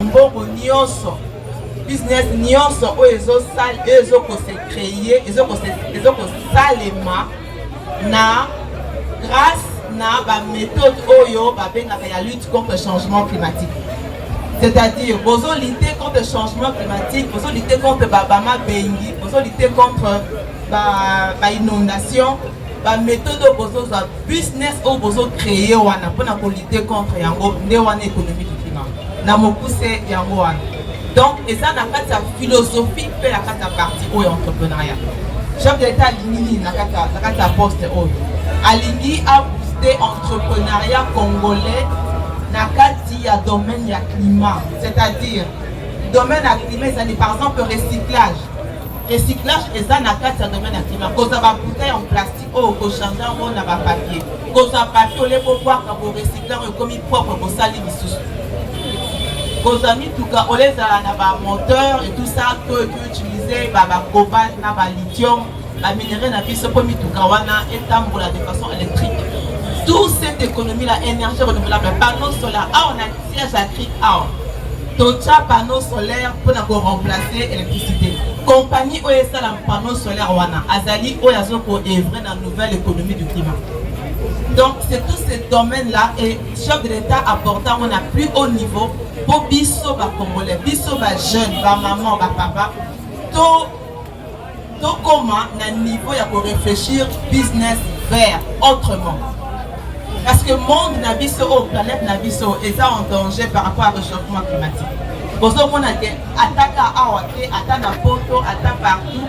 mbongo nyonso business nyonso oyo ezokose créer ezokosalema na grâce na ba méthode oyo babengaka ya lutte contre le changement climatique. C'est-à-dire bozo lutter contre le changement climatique, bozo lutter contre bama bengi, bozo lutter contre ba inondation, ba méthode bozo za business o bozo créer wana pona ko lutter contre yango nde wana économie du climat. Na mokuse yango wana. Donc, et ça, dans la philosophie, fait la partie au entrepreneuriat. Chef de l'État Alinghi, dans la poste au. Alinghi a boosté l'entrepreneuriat congolais dans le domaine du climat. C'est-à-dire, domaine du climat, c'est par exemple le recyclage. Recyclage, et ça, dans le domaine du climat. Quand ça va bouteille en plastique, oh, quand ça change, on a pas papier. Quand ça papier, on les peut voir quand vous recyclez, comme il propre, pour salir les sous. Vos amis, tout cas, on les a dans moteur et tout ça, que utiliser, cobalt, lithium, la minerai, la piste, pour tout cas, on a de façon électrique. Toute cette économie-là, énergie renouvelable, panneaux solaires, on a siège à cric, tout ça, panneaux solaires pour remplacer l'électricité. Compagnie, où est ça, la panneaux solaires, Azali, où est ça pour œuvrer dans la nouvelle économie du climat. Donc, c'est tous ces domaines-là et chef de l'État apportant on a plus haut niveau pour biso ba congolais, biso ba jeune, ba maman, ba papa, to comment na niveau ya pour réfléchir business vert autrement. Parce que le monde na biso au planète na biso est en danger par rapport au réchauffement climatique. Pour ça on a dit attaque à awate, attaque à poto, attaque partout.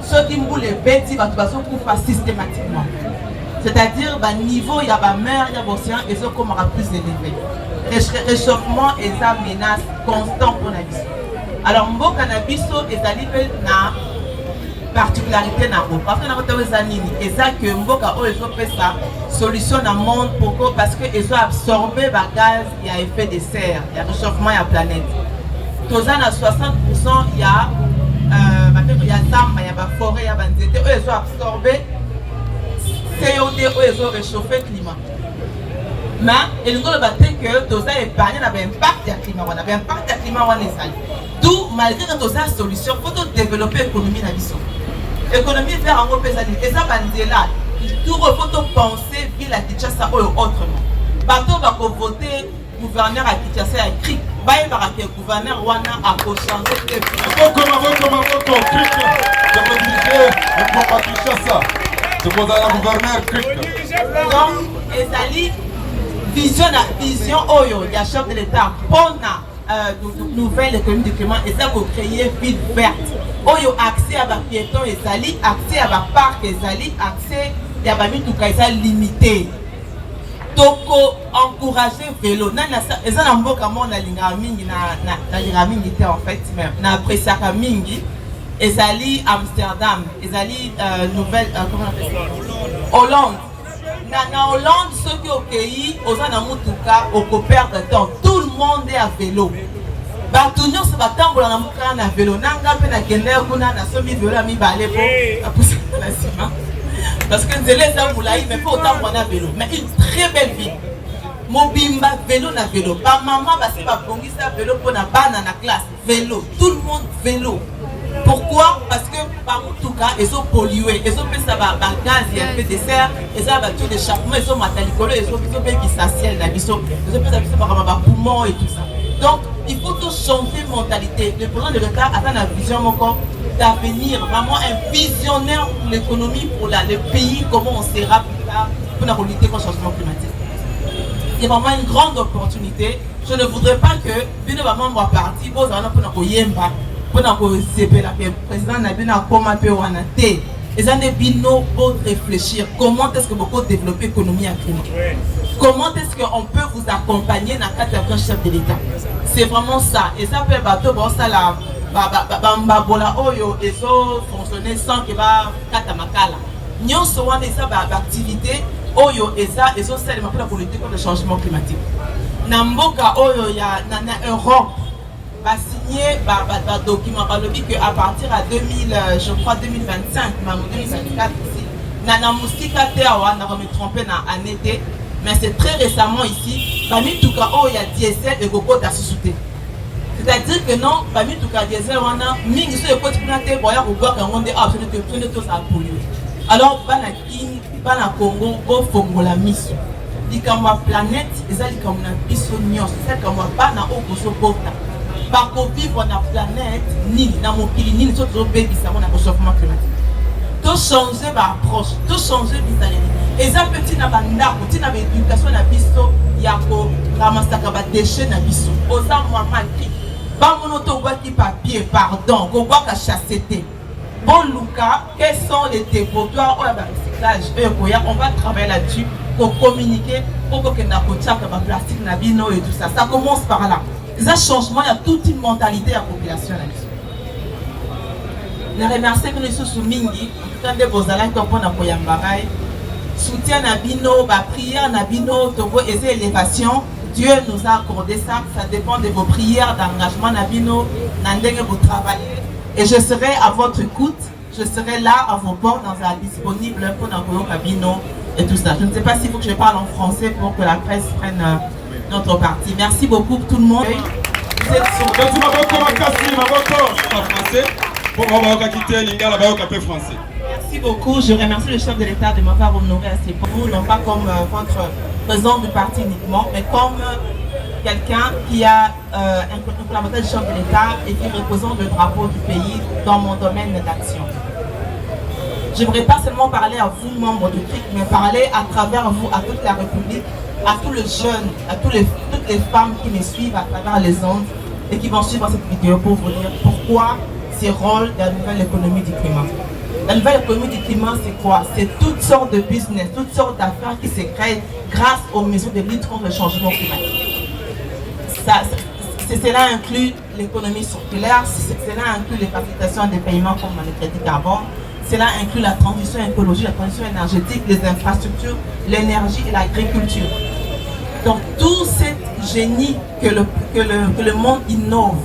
Ceux qui mboulent les bêtises va pas systématiquement. C'est-à-dire le niveau il y a la mer, il y a l'océan et ça comme plus élevé. Réchauffement et ça menace constant pour la vie. Alors mon cannabis est arrivé na particularité na eau. Parce que na côté des années et ça que mboka o ezo pesa solution dans monde pourquoi parce que ils ont absorbé ba gaz il y a effet de serre, il y a réchauffement il y a planète. Tous à 60% il y a il y a zamba, il y a forêt, il y a banzete, ils ont absorbé CO2 où ils ont réchauffé le climat. Mais il nous a dit que tout ça épargne avait un impact sur le climat, on avait un impact sur le climat, on est salé. D'où malgré que tout ça solution, il faut développer l'économie dans la l'économie vers un gros pays et ça va là. Tout il faut penser ville à Kinshasa ou autrement. Bateau va voter gouverneur à Kinshasa a écrit, bah il va que gouverneur Wana a changer de vie. Comment c'est pour la gouverneur donc, Ezali, vision Oyo, il y a chef de l'État, pour la nouvelle économie du climat, et ça pour créer ville verte. Oyo, accès à la piéton, Ezali, accès à la parc, Ezali, accès à la tout limité. Donc, encourager le vélo. Et ça, on a l'ingamingi, en fait, même. On a apprécié Mingi. Ezali Amsterdam, Ezali nouvelle comment on appelle ça? Hollande. Na Hollande, ceux qui au pays, aux Anamutuka, au perdre de temps. Tout le monde est à vélo. Bah tout le monde se bat tant pour la vélo. Nanga pe na kende kuna na somi vélo ami balé pour pousser la ciment. Parce que Zélé ça vous mais pas autant pour la vélo. Mais une très belle ville. Mobimba vélo na vélo. Ba maman va se pas bongisa vélo pour na bana na classe. Vélo. Tout le monde vélo. Pourquoi? Parce que par tout cas, ils ont pollué, ils ont fait ça par gaz, il y a fait des serres, ils ont battu des charbons, ils ont matalicolo, ils ont fait des essentiels, ils ont fait ça par poumon et tout ça. Donc, il faut tout changer de mentalité. Le président de l'État a la vision encore d'avenir, vraiment un visionnaire pour l'économie, pour le pays, comment on sera plus tard pour lutter contre le changement climatique. C'est vraiment une grande opportunité. Je ne voudrais pas que, bien évidemment, moi parti, pour nous yemba. Pour le président n'a pas commenté ou anaté. Les années bino pour réfléchir comment est-ce que vous pouvez développer l'économie à Climat. Comment est-ce qu'on peut vous accompagner dans le cadre d'un chef de l'État. C'est vraiment ça. Et ça peut bateau bon ça la babola oyo et ça fonctionner sans que va katamakala. Nyon souvent des ça activité oyo et ça c'est pour lutter contre le changement climatique. Namboka oyo ya na Europe. Va signer un document à partir de 2000, je crois 2025, 2024 ici. Nana Moustika Teawa, on me trompé en été, mais c'est très récemment ici. Parmi tout cas, il y a diesel et beaucoup d'associés. C'est-à-dire que non, parmi tout cas diesel, on a mis sur le côté planté, voyant au bord qu'on est absolument tout ça pollué. Alors, bana Congo, go fongola miso. Dit comme la planète, ils ont dit comme la bisognos, c'est comme bana au boso bota. Par contre, vivre na planète, ni na mokili, ni tout autre baby, ça mon réchauffement climatique. Tout changer par approche, tout changer bizarre. Et ça petit na banda, petit na éducation na biso, yako ramasaka ba déchets na biso. Osa moi manki. Ba monoto qui papier, pardon, go bois ka chasseté. Bon Lucas, quels sont les dépotoirs ou le recyclage? On va travailler là-dessus pour communiquer, pour que na kochaka ba plastique na bino et tout ça. Ça commence par là. Ça changement, il y a toute une mentalité à la population là-dessus. Je remercie que nous sommes mingi, quand des beaux alliés comme on a pour Yambaray, soutien à bino, prière à bino, togo et élévation. Dieu nous a accordé ça. Ça dépend de vos prières, d'engagement à bino, n'andenge vous travaillez. Et je serai à votre écoute. Je serai là à vos bords, disponible pour Nagoyo Kabino et tout ça. Je ne sais pas s'il faut que je parle en français pour que la presse prenne notre parti. Merci beaucoup tout le monde. Vous êtes sur... Merci beaucoup. Je remercie le chef de l'État de m'avoir honoré à ces propos, non pas comme votre président du parti uniquement, mais comme quelqu'un qui a un collaborateur du chef de l'État et qui représente le drapeau du pays dans mon domaine d'action. Je n'aimerais pas seulement parler à vous, membres du CRIC, mais parler à travers vous, à toute la République, à tous les jeunes, à toutes les femmes qui me suivent à travers les ondes et qui vont suivre cette vidéo pour vous dire pourquoi ces rôles de la nouvelle économie du climat. La nouvelle économie du climat, c'est quoi? C'est toutes sortes de business, toutes sortes d'affaires qui se créent grâce aux mesures de lutte contre le changement climatique. Cela inclut l'économie circulaire, cela inclut les facilitations des paiements comme le crédit carbone, cela inclut la transition écologique, la transition énergétique, les infrastructures, l'énergie et l'agriculture. Donc tout ce génie que le monde innove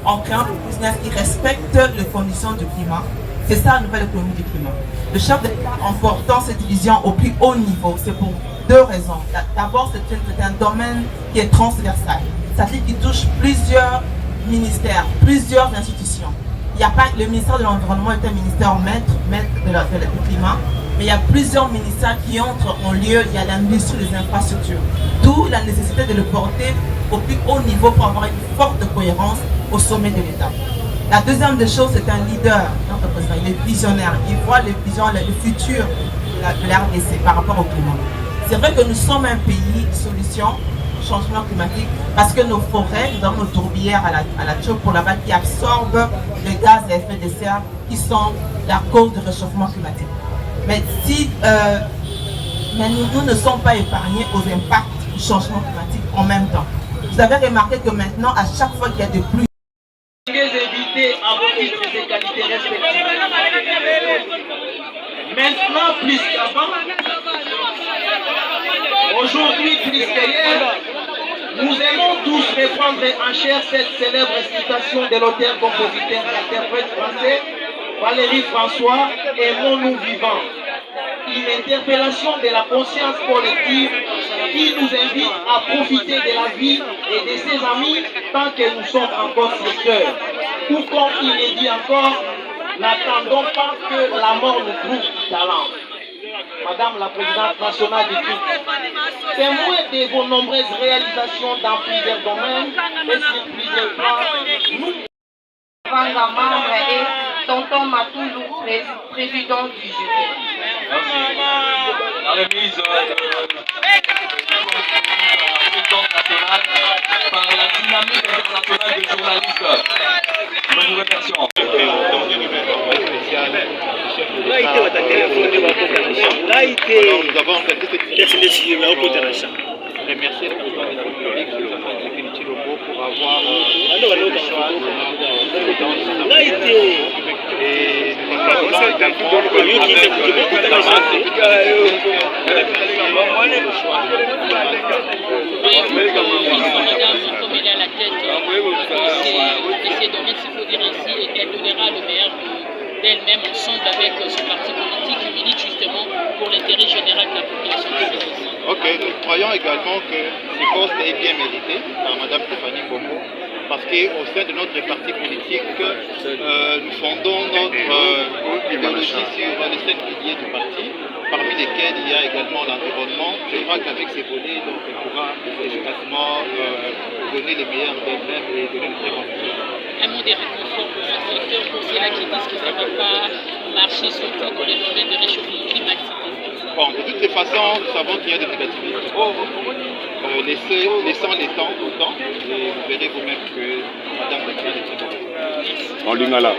en créant un business qui respecte les conditions du climat, c'est ça la nouvelle économie du climat. Le chef de l'État en portant cette vision au plus haut niveau, c'est pour deux raisons. D'abord, c'est un domaine qui est transversal. Ça veut dire qu'il touche plusieurs ministères, plusieurs institutions. Il n'y a pas, le ministère de l'Environnement est un ministère maître du climat, mais il y a plusieurs ministères qui entrent en lieu. Il y a l'industrie des infrastructures. D'où la nécessité de le porter au plus haut niveau pour avoir une forte cohérence au sommet de l'État. La deuxième des choses, c'est un leader, notre président, il est visionnaire, il voit les visions, le futur de la RDC par rapport au climat. C'est vrai que nous sommes un pays solution changement climatique parce que nos forêts, nous avons nos tourbières à la Tchop pour là-bas qui absorbent les gaz à effet de serre qui sont la cause du réchauffement climatique. Mais si nous ne sommes pas épargnés aux impacts du changement climatique en même temps. Vous avez remarqué que maintenant, à chaque fois qu'il y a des pluies, invités à vos titres et qualités respectives. Maintenant, plus qu'avant, aujourd'hui plus qu'hier, nous aimons tous reprendre en chair cette célèbre citation de l'auteur, compositeur et interprète français Valéry François, Aimons-nous vivants. Une interpellation de la conscience collective qui nous invite à profiter de la vie et de ses amis tant que nous sommes encore sur terre. Ou comme il est dit encore, n'attendons pas que la mort nous prouve du talent. Madame la Présidente nationale du CRIC, témoin de vos nombreuses réalisations dans plusieurs domaines et sur plusieurs plans, nous Vanga membre et Tonton Matoulou, président du jury. Merci. La remise de la présidente nationale par la dynamique internationale des journalistes. Nous vous remercions. Nous avons organisé cette remercier le président de la République, le président Chilombo, pour avoir le choix de la et nous avons comme elle est à la tête de ces domaines, s'il faut dire ainsi, et elle donnera le meilleur d'elle-même ensemble avec son parti politique qui milite justement pour l'intérêt général de la population. Ok, nous croyons également que ce poste est bien mérité par Mme Stéphanie Bombo parce qu'au sein de notre parti politique, nous fondons notre idéologie sur les 5 piliers du parti, parmi lesquels il y a également l'environnement. Je crois qu'avec ces volets, donc, on pourra efficacement donner les meilleurs d'elle-même et donner le très bon résultat. Un mot des réconforts pour votre secteur, pour ceux-là qui disent que ça ne va pas marcher, surtout dans les domaines de réchauffement climatique. Bon, de toutes les façons, nous savons qu'il y a des négativités. Laissons les temps au temps et vous verrez vous-même que Madame Becquerel est très bonne. En Lingala.